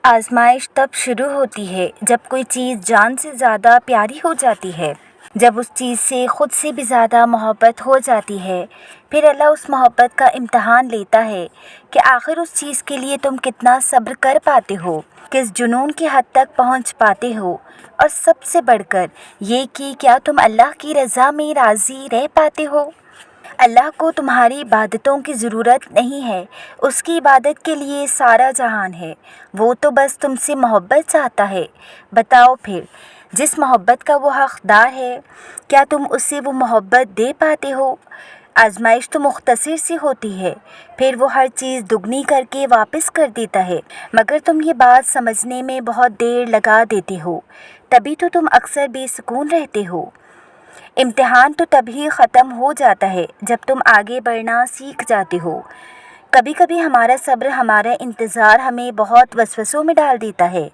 آزمائش تب شروع ہوتی ہے جب کوئی چیز جان سے زیادہ پیاری ہو جاتی ہے، جب اس چیز سے خود سے بھی زیادہ محبت ہو جاتی ہے۔ پھر اللہ اس محبت کا امتحان لیتا ہے کہ آخر اس چیز کے لیے تم کتنا صبر کر پاتے ہو، کس جنون کی حد تک پہنچ پاتے ہو، اور سب سے بڑھ کر یہ کہ کیا تم اللہ کی رضا میں راضی رہ پاتے ہو۔ اللہ کو تمہاری عبادتوں کی ضرورت نہیں ہے، اس کی عبادت کے لیے سارا جہان ہے۔ وہ تو بس تم سے محبت چاہتا ہے۔ بتاؤ پھر، جس محبت کا وہ حقدار ہے، کیا تم اسے وہ محبت دے پاتے ہو؟ آزمائش تو مختصر سی ہوتی ہے، پھر وہ ہر چیز دگنی کر کے واپس کر دیتا ہے، مگر تم یہ بات سمجھنے میں بہت دیر لگا دیتے ہو، تبھی تو تم اکثر بے سکون رہتے ہو۔ امتحان تو تبھی ختم ہو جاتا ہے جب تم آگے بڑھنا سیکھ جاتے ہو۔ کبھی کبھی ہمارا صبر، ہمارا انتظار ہمیں بہت وسوسوں میں ڈال دیتا ہے۔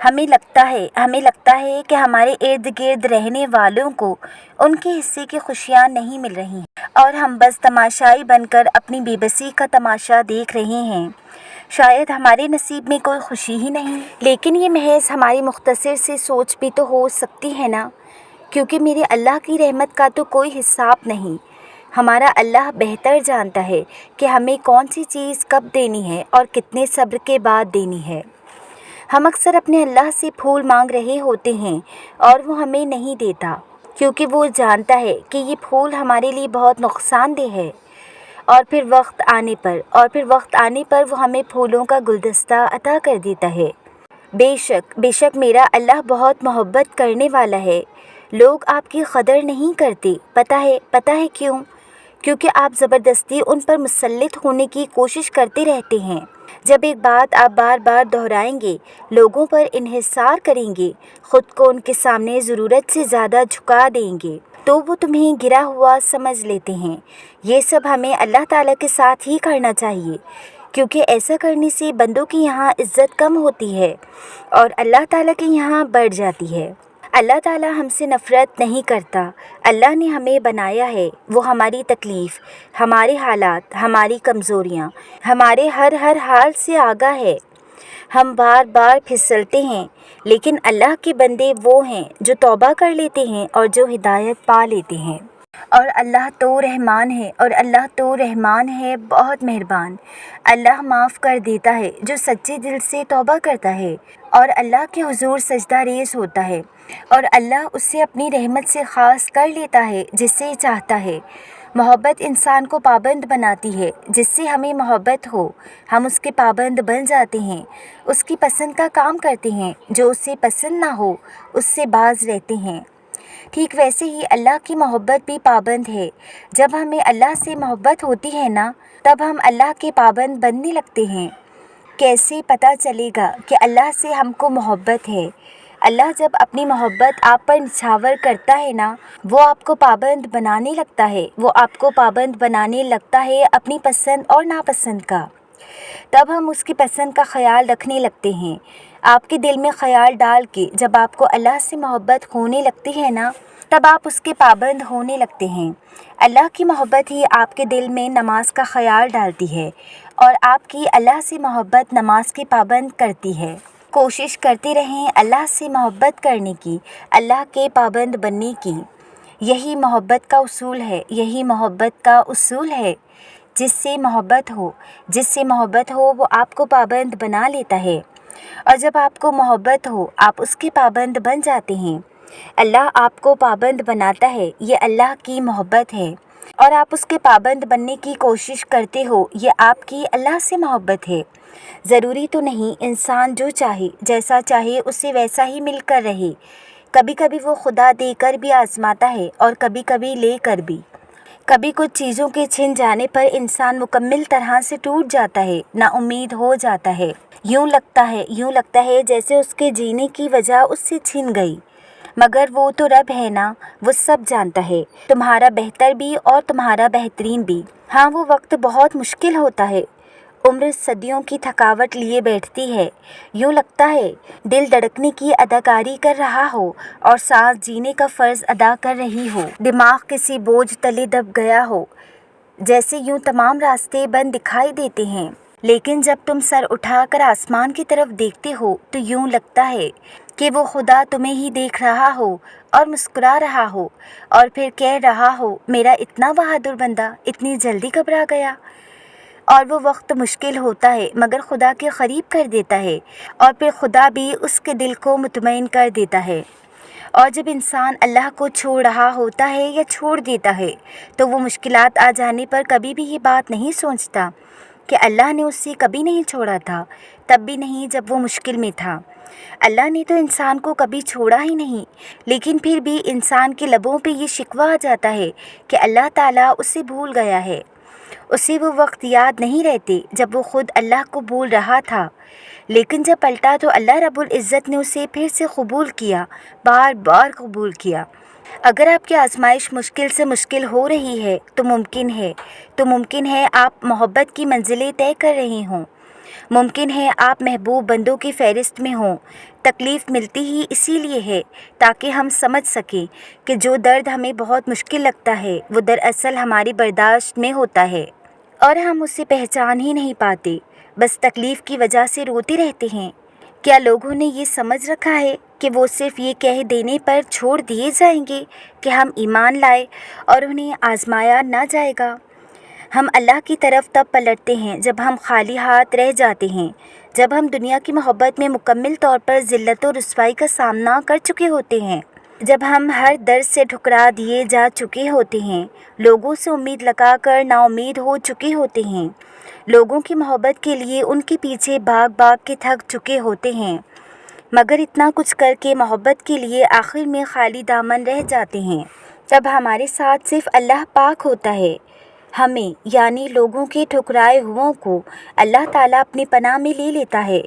ہمیں لگتا ہے کہ ہمارے ارد گرد رہنے والوں کو ان کے حصے کی خوشیاں نہیں مل رہی ہیں اور ہم بس تماشائی بن کر اپنی بے بسی کا تماشا دیکھ رہے ہیں۔ شاید ہمارے نصیب میں کوئی خوشی ہی نہیں، لیکن یہ محض ہماری مختصر سی سوچ بھی تو ہو سکتی ہے نا، کیونکہ میرے اللہ کی رحمت کا تو کوئی حساب نہیں۔ ہمارا اللہ بہتر جانتا ہے کہ ہمیں کون سی چیز کب دینی ہے اور کتنے صبر کے بعد دینی ہے۔ ہم اکثر اپنے اللہ سے پھول مانگ رہے ہوتے ہیں اور وہ ہمیں نہیں دیتا، کیونکہ وہ جانتا ہے کہ یہ پھول ہمارے لیے بہت نقصان دہ ہے، اور پھر وقت آنے پر وہ ہمیں پھولوں کا گلدستہ عطا کر دیتا ہے۔ بے شک میرا اللہ بہت محبت کرنے والا ہے۔ لوگ آپ کی قدر نہیں کرتے، پتہ ہے کیوں؟ کیونکہ آپ زبردستی ان پر مسلط ہونے کی کوشش کرتے رہتے ہیں۔ جب ایک بات آپ بار بار دہرائیں گے، لوگوں پر انحصار کریں گے، خود کو ان کے سامنے ضرورت سے زیادہ جھکا دیں گے، تو وہ تمہیں گرا ہوا سمجھ لیتے ہیں۔ یہ سب ہمیں اللہ تعالیٰ کے ساتھ ہی کرنا چاہیے، کیونکہ ایسا کرنے سے بندوں کی یہاں عزت کم ہوتی ہے اور اللہ تعالیٰ کے یہاں بڑھ جاتی ہے۔ اللہ تعالیٰ ہم سے نفرت نہیں کرتا۔ اللہ نے ہمیں بنایا ہے، وہ ہماری تکلیف، ہمارے حالات، ہماری کمزوریاں، ہمارے ہر حال سے آگاہ ہے۔ ہم بار بار پھسلتے ہیں، لیکن اللہ کے بندے وہ ہیں جو توبہ کر لیتے ہیں اور جو ہدایت پا لیتے ہیں۔ اور اللہ تو رحمان ہے، بہت مہربان۔ اللہ معاف کر دیتا ہے جو سچے دل سے توبہ کرتا ہے اور اللہ کے حضور سجدہ ریز ہوتا ہے، اور اللہ اس سے اپنی رحمت سے خاص کر لیتا ہے جس سے چاہتا ہے۔ محبت انسان کو پابند بناتی ہے، جس سے ہمیں محبت ہو ہم اس کے پابند بن جاتے ہیں، اس کی پسند کا کام کرتے ہیں، جو اسے پسند نہ ہو اس سے باز رہتے ہیں۔ ٹھیک ویسے ہی اللہ کی محبت بھی پابند ہے۔ جب ہمیں اللہ سے محبت ہوتی ہے نا، تب ہم اللہ کے پابند بننے لگتے ہیں۔ کیسے پتہ چلے گا کہ اللہ سے ہم کو محبت ہے؟ اللہ جب اپنی محبت آپ پر نچھاور کرتا ہے نا، وہ آپ کو پابند بنانے لگتا ہے اپنی پسند اور ناپسند کا۔ تب ہم اس کی پسند کا خیال رکھنے لگتے ہیں۔ آپ کے دل میں خیال ڈال کے جب آپ کو اللہ سے محبت ہونے لگتی ہے نا، تب آپ اس کے پابند ہونے لگتے ہیں۔ اللہ کی محبت ہی آپ کے دل میں نماز کا خیال ڈالتی ہے اور آپ کی اللہ سے محبت نماز کے پابند کرتی ہے۔ کوشش کرتے رہیں اللہ سے محبت کرنے کی، اللہ کے پابند بننے کی۔ یہی محبت کا اصول ہے۔ جس سے محبت ہو وہ آپ کو پابند بنا لیتا ہے، اور جب آپ کو محبت ہو آپ اس کے پابند بن جاتے ہیں۔ اللہ آپ کو پابند بناتا ہے، یہ اللہ کی محبت ہے، اور آپ اس کے پابند بننے کی کوشش کرتے ہو، یہ آپ کی اللہ سے محبت ہے۔ ضروری تو نہیں انسان جو چاہے، جیسا چاہے اسے ویسا ہی مل کر رہے۔ کبھی کبھی وہ خدا دے کر بھی آزماتا ہے اور کبھی کبھی لے کر بھی۔ کبھی کچھ چیزوں کے چھن جانے پر انسان مکمل طرح سے ٹوٹ جاتا ہے، نا امید ہو جاتا ہے۔ یوں لگتا ہے جیسے اس کے جینے کی وجہ اس سے چھن گئی، مگر وہ تو رب ہے نا، وہ سب جانتا ہے، تمہارا بہتر بھی اور تمہارا بہترین بھی۔ ہاں، وہ وقت بہت مشکل ہوتا ہے، عمر صدیوں کی تھکاوٹ لیے بیٹھتی ہے، یوں لگتا ہے دل دھڑکنے کی اداکاری کر رہا ہو اور سانس جینے کا فرض ادا کر رہی ہو، دماغ کسی بوجھ تلے دب گیا ہو، جیسے یوں تمام راستے بند دکھائی دیتے ہیں۔ لیکن جب تم سر اٹھا کر آسمان کی طرف دیکھتے ہو تو یوں لگتا ہے کہ وہ خدا تمہیں ہی دیکھ رہا ہو اور مسکرا رہا ہو اور پھر کہہ رہا ہو میرا اتنا بہادر بندہ اتنی جلدی گھبرا گیا۔ اور وہ وقت مشکل ہوتا ہے مگر خدا کے قریب کر دیتا ہے، اور پھر خدا بھی اس کے دل کو مطمئن کر دیتا ہے۔ اور جب انسان اللہ کو چھوڑ رہا ہوتا ہے یا چھوڑ دیتا ہے تو وہ مشکلات آ جانے پر کبھی بھی یہ بات نہیں سوچتا کہ اللہ نے اسے کبھی نہیں چھوڑا تھا، تب بھی نہیں جب وہ مشکل میں تھا۔ اللہ نے تو انسان کو کبھی چھوڑا ہی نہیں، لیکن پھر بھی انسان کے لبوں پہ یہ شکوہ آ جاتا ہے کہ اللہ تعالیٰ اسے بھول گیا ہے، اسے وہ وقت یاد نہیں رہتے جب وہ خود اللہ کو بھول رہا تھا۔ لیکن جب پلٹا تو اللہ رب العزت نے اسے پھر سے قبول کیا، بار بار قبول کیا۔ اگر آپ کی آزمائش مشکل سے مشکل ہو رہی ہے تو ممکن ہے آپ محبت کی منزلیں طے کر رہے ہوں، ممکن ہے آپ محبوب بندوں کی فہرست میں ہوں۔ تکلیف ملتی ہی اسی لیے ہے تاکہ ہم سمجھ سکیں کہ جو درد ہمیں بہت مشکل لگتا ہے وہ دراصل ہماری برداشت میں ہوتا ہے اور ہم اسے پہچان ہی نہیں پاتے، بس تکلیف کی وجہ سے روتے رہتے ہیں۔ کیا لوگوں نے یہ سمجھ رکھا ہے کہ وہ صرف یہ کہہ دینے پر چھوڑ دیے جائیں گے کہ ہم ایمان لائے اور انہیں آزمایا نہ جائے گا؟ ہم اللہ کی طرف تب پلٹتے ہیں جب ہم خالی ہاتھ رہ جاتے ہیں، جب ہم دنیا کی محبت میں مکمل طور پر ذلت و رسوائی کا سامنا کر چکے ہوتے ہیں، جب ہم ہر درد سے ٹھکرا دیے جا چکے ہوتے ہیں، لوگوں سے امید لگا کر نا امید ہو چکے ہوتے ہیں، لوگوں کی محبت کے لیے ان کے پیچھے بھاگ کے تھک چکے ہوتے ہیں، مگر اتنا کچھ کر کے محبت کے لیے آخر میں خالی دامن رہ جاتے ہیں۔ تب ہمارے ساتھ صرف اللہ پاک ہوتا ہے۔ ہمیں یعنی لوگوں کے ٹھکرائے ہوئوں کو اللہ تعالیٰ اپنی پناہ میں لے لیتا ہے،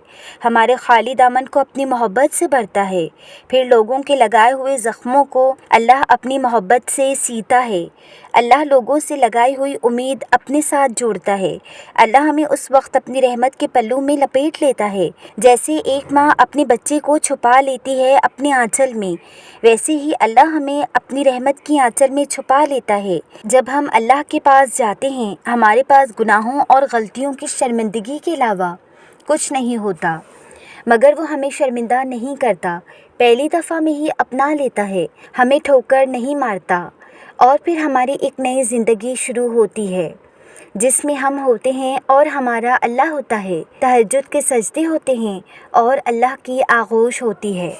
ہمارے خالی دامن کو اپنی محبت سے بھرتا ہے، پھر لوگوں کے لگائے ہوئے زخموں کو اللہ اپنی محبت سے سیتا ہے، اللہ لوگوں سے لگائی ہوئی امید اپنے ساتھ جوڑتا ہے، اللہ ہمیں اس وقت اپنی رحمت کے پلو میں لپیٹ لیتا ہے جیسے ایک ماں اپنے بچے کو چھپا لیتی ہے اپنے آنچل میں، ویسے ہی اللہ ہمیں اپنی رحمت کی آنچل میں چھپا لیتا ہے۔ جب ہم اللہ کے پاس جاتے ہیں ہمارے پاس گناہوں اور غلطیوں کی شرمندگی کے علاوہ کچھ نہیں ہوتا، مگر وہ ہمیں شرمندہ نہیں کرتا، پہلی دفعہ میں ہی اپنا لیتا ہے، ہمیں ٹھوکر نہیں مارتا، اور پھر ہماری ایک نئی زندگی شروع ہوتی ہے جس میں ہم ہوتے ہیں اور ہمارا اللہ ہوتا ہے، تہجد کے سجدے ہوتے ہیں اور اللہ کی آغوش ہوتی ہے۔